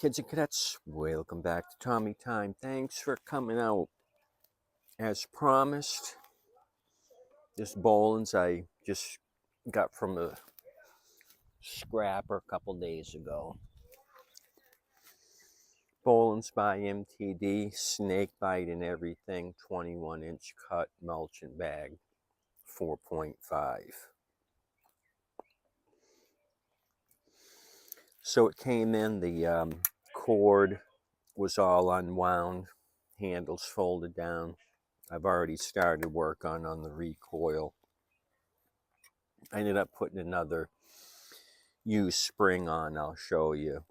Kids and cadets, welcome back to Tommy Time. Thanks for coming out. As promised, this Bolens I just got from a scrapper a couple days ago. Bolens by MTD, snake bite and everything, 21-inch cut, mulch and bag, 4.5. So it came in, the cord was all unwound, handles folded down. I've already started work on the recoil. I ended up putting another used spring on. I'll show you.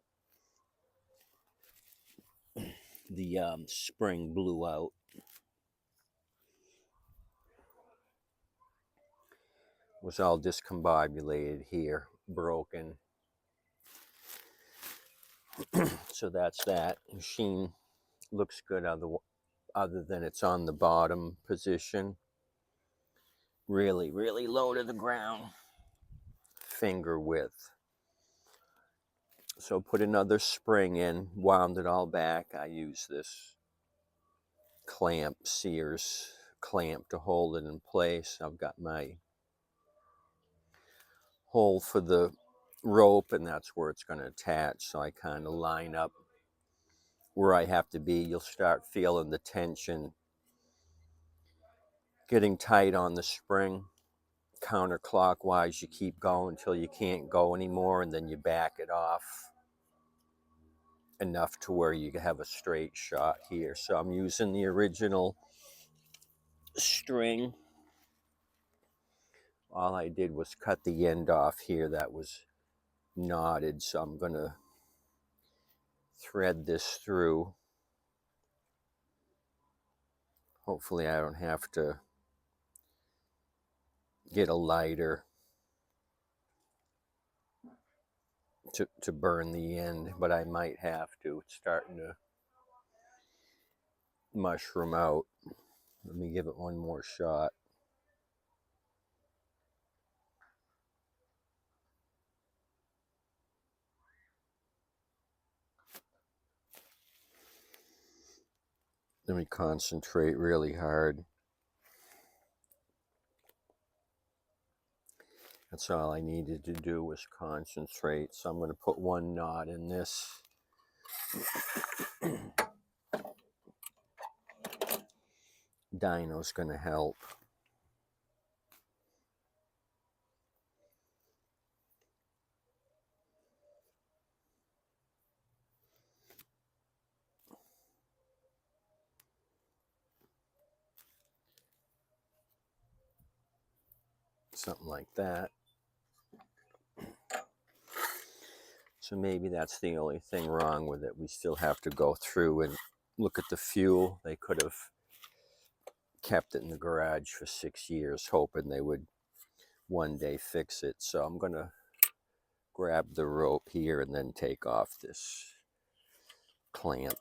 The spring blew out. Was all discombobulated here, broken. So that's that. Machine looks good other than it's on the bottom position. Really, really low to the ground. Finger width. So put another spring in, wound it all back. I use this clamp, Sears clamp, to hold it in place. I've got my hole for the rope, and that's where it's going to attach. So I kind of line up where I have to be. You'll start feeling the tension getting tight on the spring. Counterclockwise, you keep going until you can't go anymore, and then you back it off enough to where you have a straight shot here. So I'm using the original string. All I did was cut the end off here that was knotted, so I'm going to thread this through. Hopefully I don't have to get a lighter to burn the end, but I might have to. It's starting to mushroom out. Let me give it one more shot. Let me concentrate really hard. That's all I needed to do was concentrate. So I'm going to put one knot in this. Dyno's going to help. Something like that. So maybe that's the only thing wrong with it. We still have to go through and look at the fuel. They could have kept it in the garage for 6 years, hoping they would one day fix it. So I'm going to grab the rope here and then take off this clamp,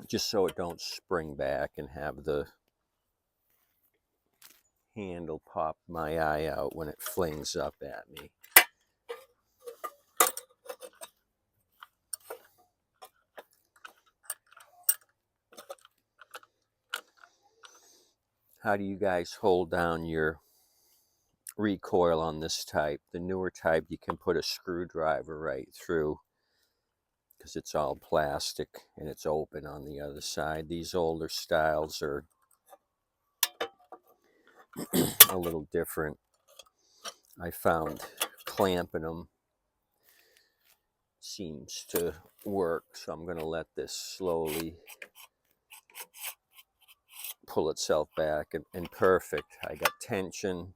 just so it don't spring back and have the handle pop my eye out when it flings up at me. How do you guys hold down your recoil on this type? The newer type, you can put a screwdriver right through because it's all plastic and it's open on the other side. These older styles are a little different. I found clamping them seems to work, so I'm going to let this slowly pull itself back, and perfect. I got tension,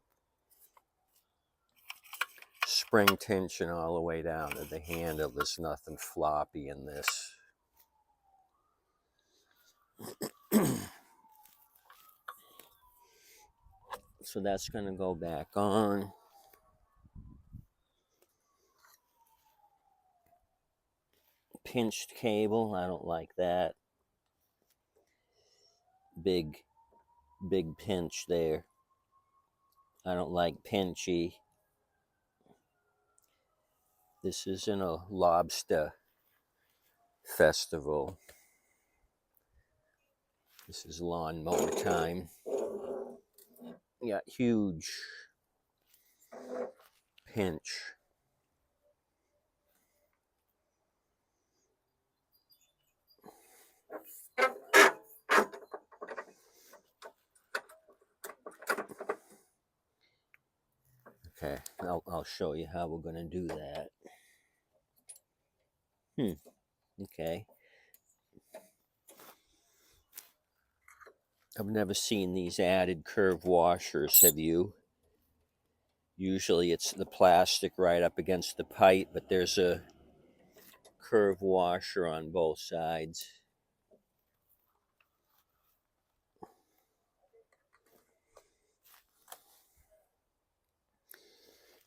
spring tension all the way down to the handle. There's nothing floppy in this. So that's going to go back on. Pinched cable, I don't like that. Big pinch there. I don't like pinchy. This isn't a lobster festival. This is lawn mower time. Yeah, huge pinch. Okay, I'll show you how we're going to do that. Okay. I've never seen these added curve washers, have you? Usually it's the plastic right up against the pipe, but there's a curve washer on both sides.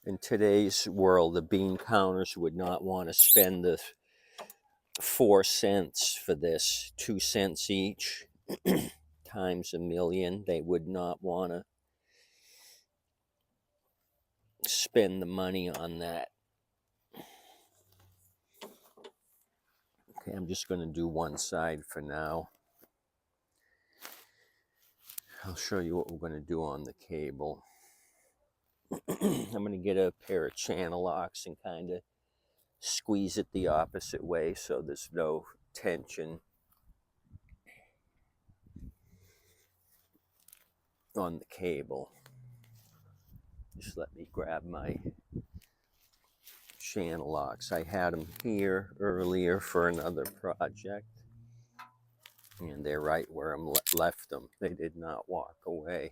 In today's world, the bean counters would not want to spend the 4 cents for this, 2 cents each, times a million. They would not want to spend the money on that. Okay, I'm just going to do one side for now. I'll show you what we're going to do on the cable. I'm going to get a pair of channel locks and kind of squeeze it the opposite way so there's no tension on the cable. Just let me grab my channel locks. I had them here earlier for another project, and they're right where I left them. They did not walk away.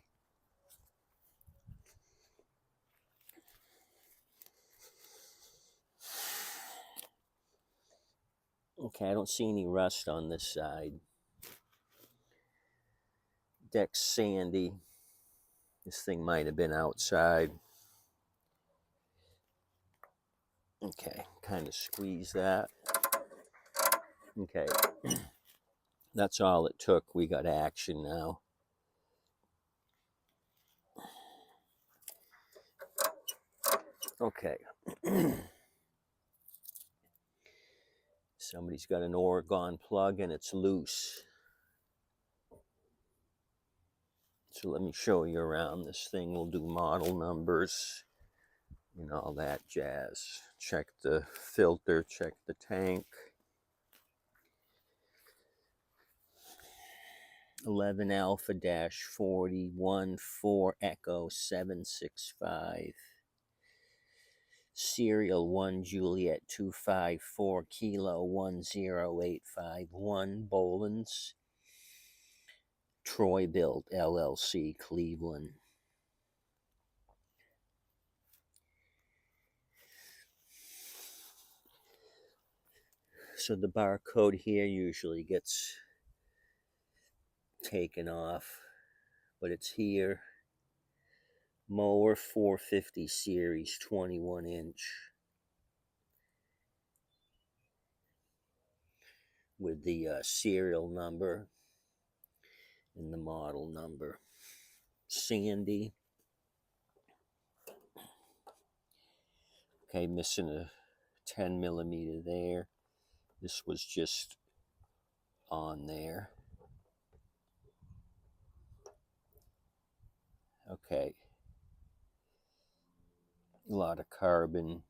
Okay, I don't see any rust on this side. Deck's sandy. This thing might have been outside. Okay, kind of squeeze that. Okay, that's all it took. We got action now. Okay. Somebody's got an Oregon plug and it's loose. So let me show you around this thing. We'll do model numbers and all that jazz. Check the filter, check the tank. 11 Alpha dash 41 4 Echo 765. Serial 1 Juliet 254 Kilo 10851 Bolens Troy Built LLC Cleveland. So the barcode here usually gets taken off, but it's here. Mower 450 series 21 inch with the serial number and the model number. Sandy. Okay, missing a 10 millimeter there. This was just on there. Okay. A lot of carbon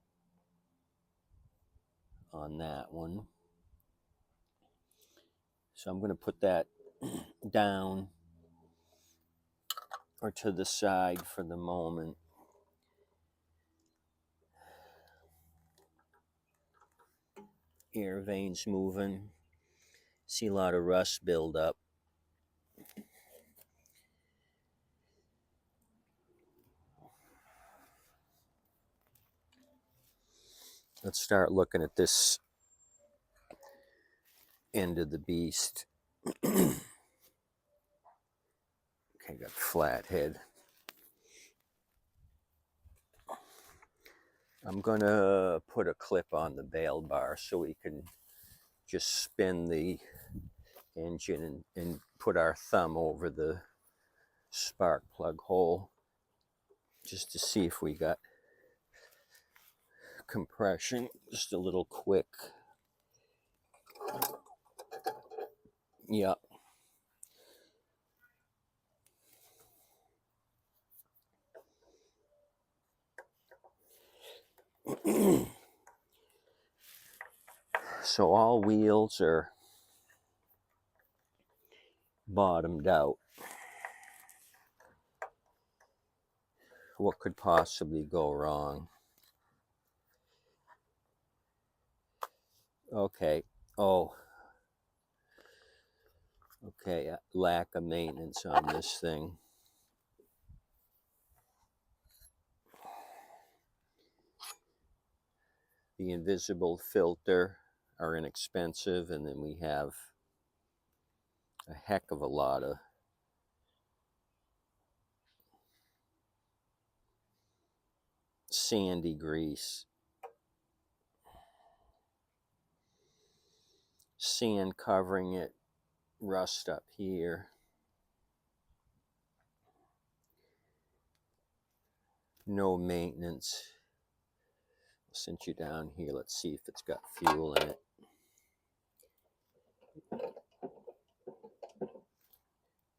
on that one. So I'm going to put that down or to the side for the moment. Air veins moving. See a lot of rust build up. Let's start looking at this end of the beast. Okay, got flat head. I'm gonna put a clip on the bail bar so we can just spin the engine and put our thumb over the spark plug hole just to see if we got compression. Just a little quick Yeah. So all wheels are bottomed out. What could possibly go wrong? Okay. Oh, okay. Lack of maintenance on this thing. The invisible filter are inexpensive, and then we have a heck of a lot of sandy grease. Sand covering it, rust up here. No maintenance. Sent you down here. Let's see if it's got fuel in it.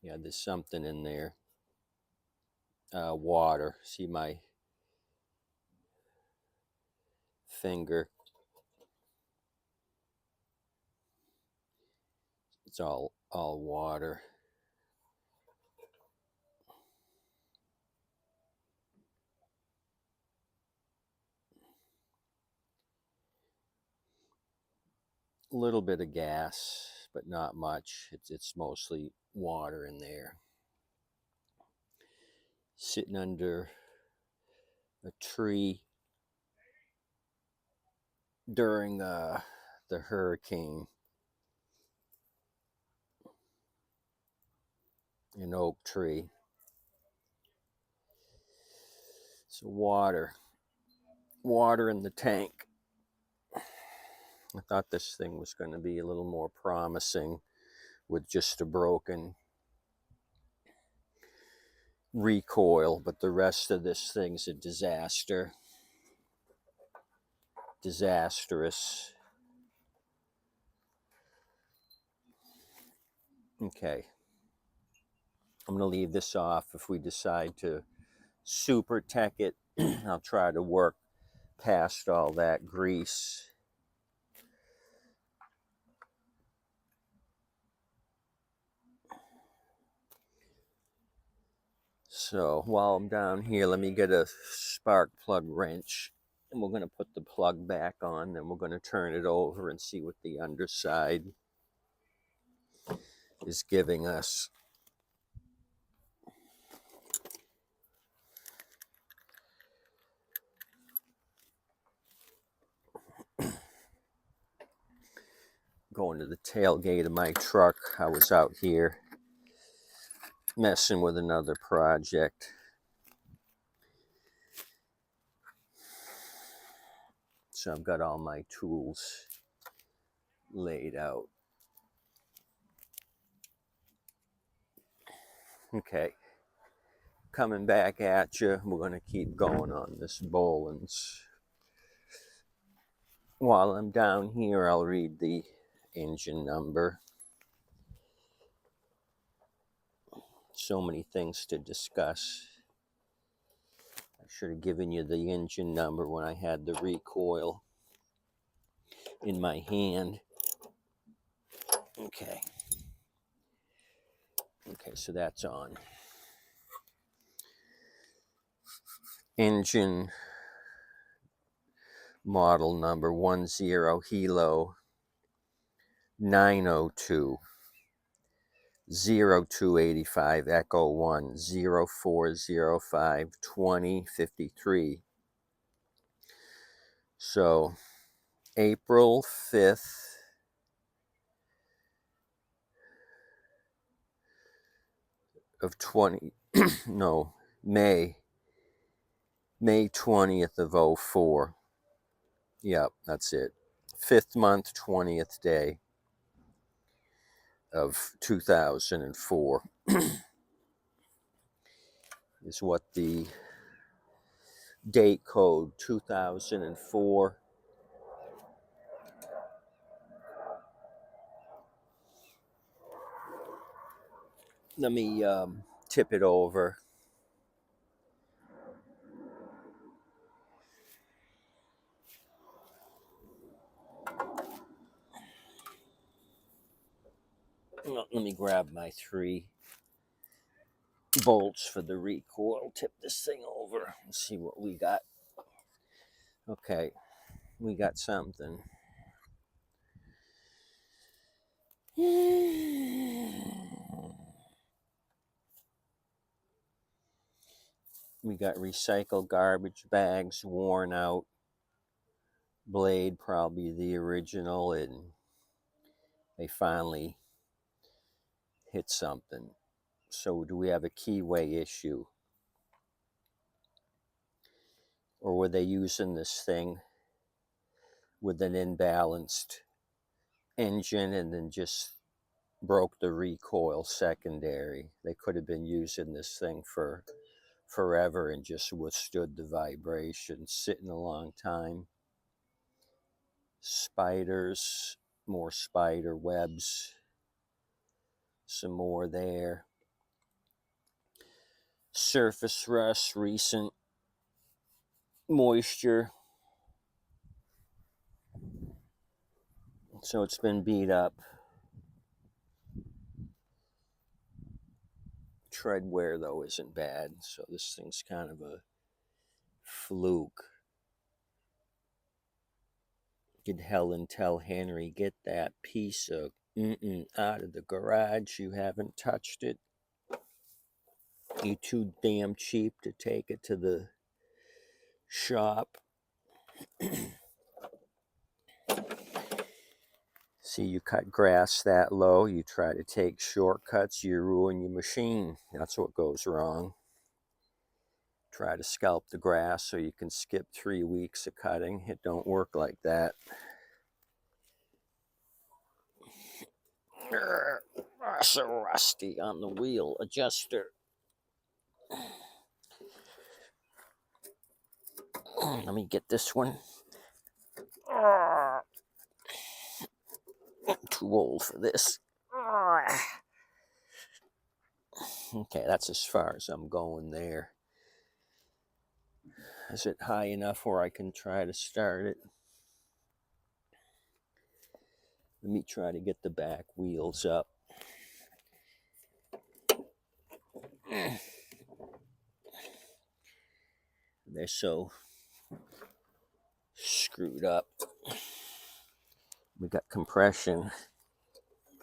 Yeah, there's something in there. Water. See my finger? It's all water. A little bit of gas, but not much. It's mostly water in there. Sitting under a tree during the hurricane. An oak tree. So water in the tank. I thought this thing was going to be a little more promising with just a broken recoil, but the rest of this thing's a disaster. Disastrous. Okay. I'm going to leave this off. If we decide to super tech it, I'll try to work past all that grease. So while I'm down here, let me get a spark plug wrench, and we're going to put the plug back on, then we're going to turn it over and see what the underside is giving us. Going to the tailgate of my truck. I was out here messing with another project. So I've got all my tools laid out. Okay. Coming back at you. We're going to keep going on this Bolens. While I'm down here, I'll read the engine number. So many things to discuss. I should have given you the engine number when I had the recoil in my hand. Okay. Okay, so that's on. Engine model number 10 Hilo 902 0285 Echo 1 0405 2053. So April 5th of 20 no, May 20th of 04. Yep, that's it. 5th month, 20th day of 2004 is what the date code 2004 Let me tip it over. Let me grab my 3 bolts for the recoil. Tip this thing over and see what we got. Okay, we got something. We got recycled garbage bags, worn out blade, probably the original, and they finally hit something. So do we have a keyway issue? Or were they using this thing with an imbalanced engine and then just broke the recoil secondary? They could have been using this thing for forever and just withstood the vibration, sitting a long time. Spiders, more spider webs, some more there. Surface rust, recent moisture. So it's been beat up. Tread wear, though, isn't bad. So this thing's kind of a fluke. Did Helen tell Henry, get that piece of out of the garage? You haven't touched it. You too damn cheap to take it to the shop. See, you cut grass that low, you try to take shortcuts, you ruin your machine. That's what goes wrong. Try to scalp the grass so you can skip 3 weeks of cutting. It don't work like that. So rusty on the wheel adjuster. Let me get this one. Too old for this. Okay, that's as far as I'm going there. Is it high enough where I can try to start it? Let me try to get the back wheels up. They're so screwed up. We got compression.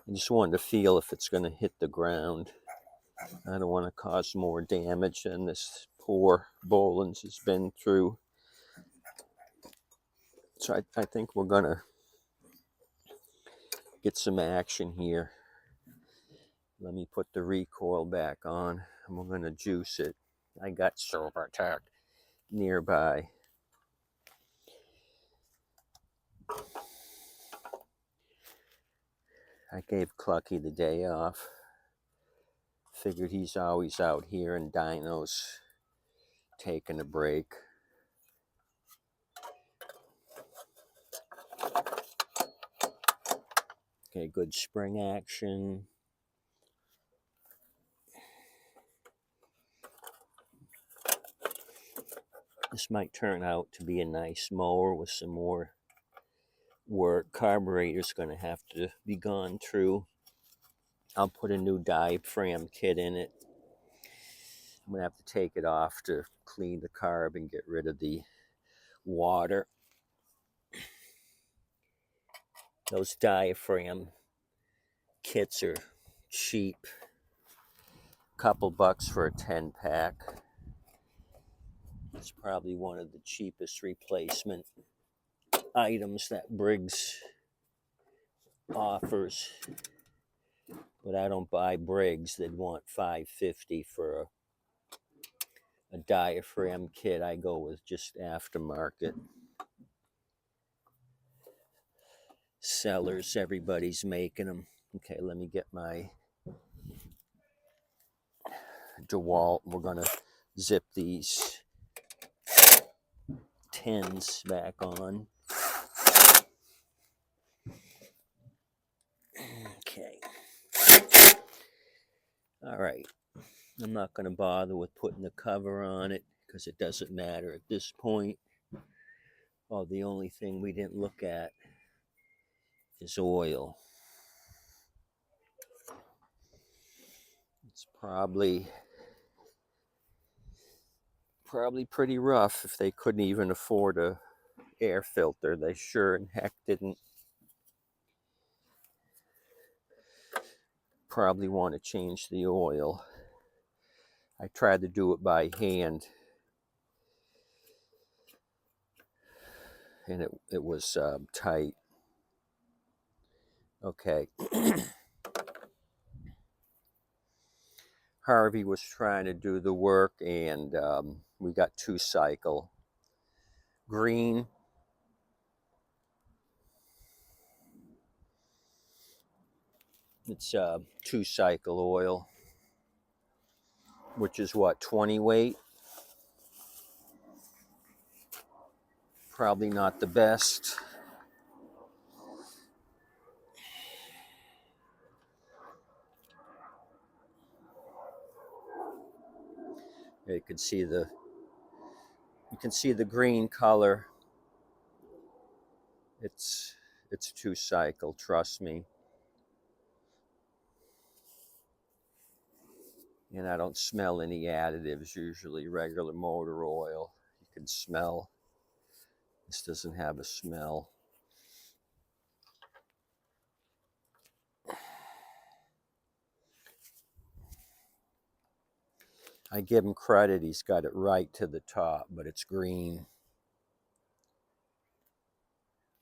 I just wanted to feel if it's going to hit the ground. I don't want to cause more damage than this poor Bolens has been through. So I think we're going to get some action here. Let me put the recoil back on and we're going to juice it. I got Silver Tech nearby. I gave Clucky the day off. Figured he's always out here and Dino's taking a break. Okay, good spring action. This might turn out to be a nice mower with some more work. Carburetor's going to have to be gone through. I'll put a new diaphragm kit in it. I'm going to have to take it off to clean the carb and get rid of the water. Those diaphragm kits are cheap. Couple bucks for a 10-pack. It's probably one of the cheapest replacement items that Briggs offers. But I don't buy Briggs. They'd want $5.50 for a diaphragm kit. I go with just aftermarket. Sellers, everybody's making them. Okay, let me get my DeWalt. We're going to zip these tins back on. Okay. All All right, I'm not going to bother with putting the cover on it because it doesn't matter at this point. Oh, the only thing we didn't look at is oil. It's probably pretty rough if they couldn't even afford a air filter. They sure in heck didn't. Probably want to change the oil. I tried to do it by hand, and it was tight. Okay. Harvey was trying to do the work, and we got 2-cycle green. It's 2-cycle oil, which is what, 20 weight? Probably not the best. You can see the green color. It's 2-cycle, trust me. And I don't smell any additives, usually regular motor oil. You can smell. This doesn't have a smell. I give him credit, he's got it right to the top, but it's green.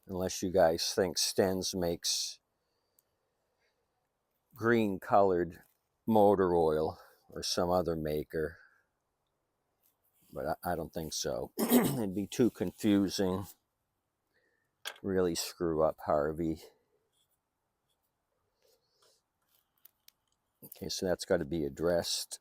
Unless you guys think Stens makes green colored motor oil or some other maker, but I don't think so. It'd be too confusing. Really screw up Harvey. Okay, so that's got to be addressed.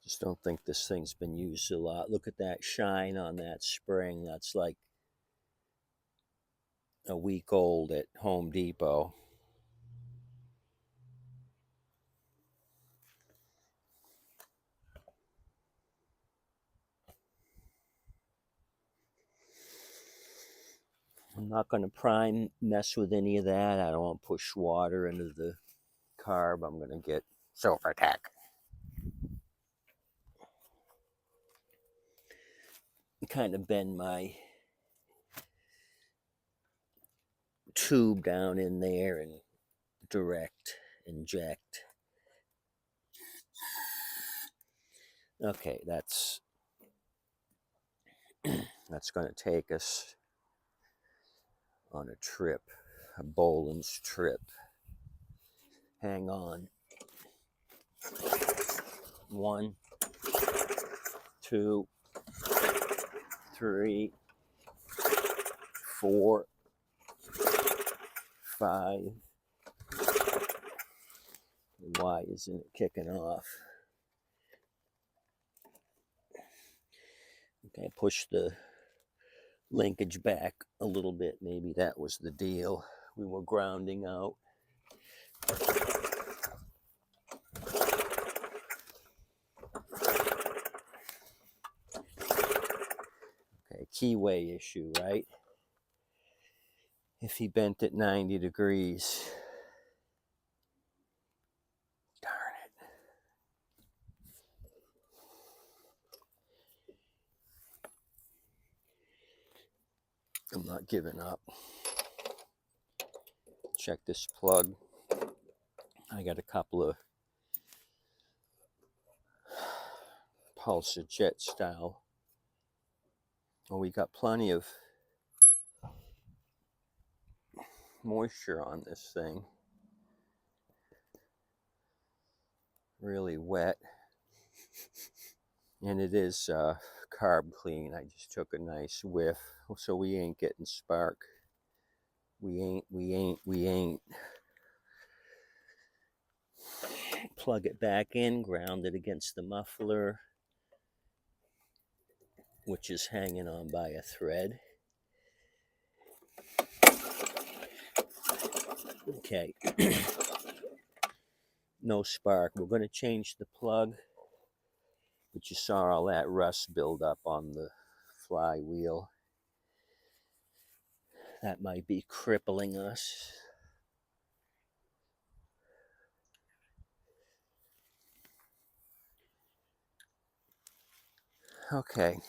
Just don't think this thing's been used a lot. Look at that shine on that spring. That's like a week old at Home Depot. I'm not going to prime mess with any of that. I don't want to push water into the carb. I'm going to get silver tack. Kind of bend my tube down in there and direct inject. Okay, that's going to take us on a trip, a Bolens trip. Hang on. 1, 2, 3, 4, 5. Why isn't it kicking off? Okay, push the linkage back a little bit. Maybe that was the deal. We were grounding out. Okay, keyway issue, right? If he bent it 90 degrees. Darn it. I'm not giving up. Check this plug. I got a couple of Pulsar jet style. Well, we got plenty of moisture on this thing. Really wet. And it is carb clean. I just took a nice whiff. So we ain't getting spark. We ain't. Plug it back in, ground it against the muffler. which is hanging on by a thread. Okay. No spark. We're going to change the plug, but you saw all that rust build up on the flywheel. That might be crippling us. Okay.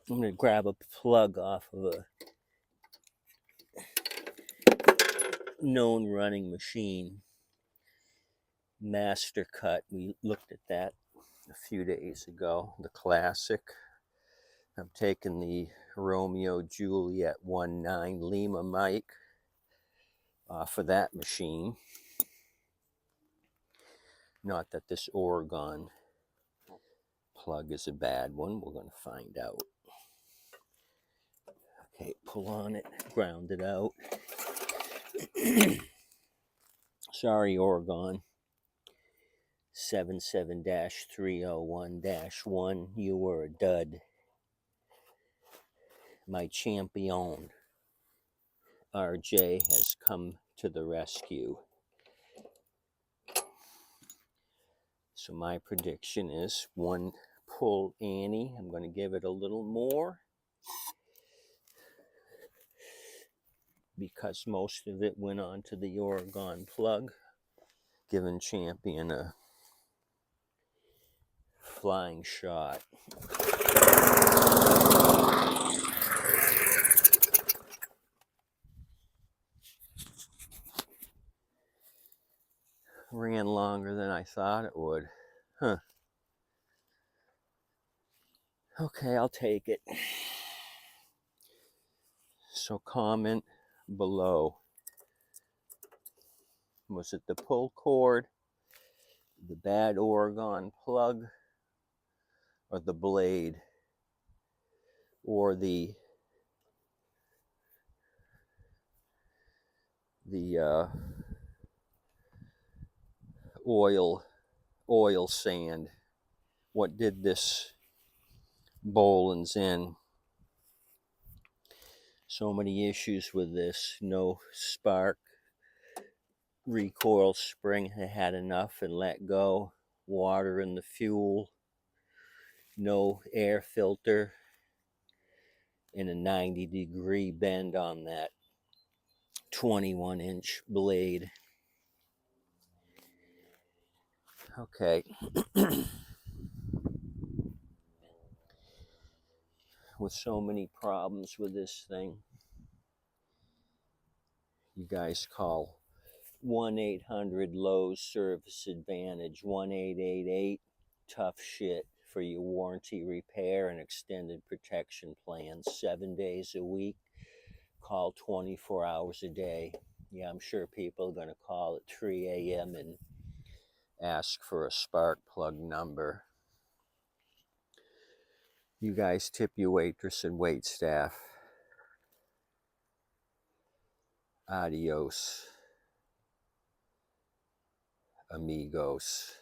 I'm going to grab a plug off of a known running machine. Master Cut. We looked at that a few days ago. The classic. I'm taking the Romeo Juliet 19 Lima mic off of that machine. Not that this Oregon plug is a bad one. We're going to find out. Okay, pull on it, ground it out. Sorry, Oregon. 77-301-1. You were a dud. My champion, RJ, has come to the rescue. So my prediction is one pull Annie. I'm going to give it a little more because most of it went on to the Oregon plug, giving Champion a flying shot. Ran longer than I thought it would. Huh. Okay, I'll take it. So comment below. Was it the pull cord, the bad Oregon plug, or the blade, or the oil sand? What did this Bolens in? So many issues with this. No spark. Recoil spring had enough and let go. Water in the fuel. No air filter. And a 90-degree bend on that 21-inch blade. Okay. With so many problems with this thing, you guys call 1-800-LOWES Service Advantage, 1888 tough shit for your warranty repair and extended protection plans, 7 days a week. Call 24 hours a day. Yeah, I'm sure people are going to call at 3 a.m. and ask for a spark plug number. You guys tip your waitress and wait staff. Adios, amigos.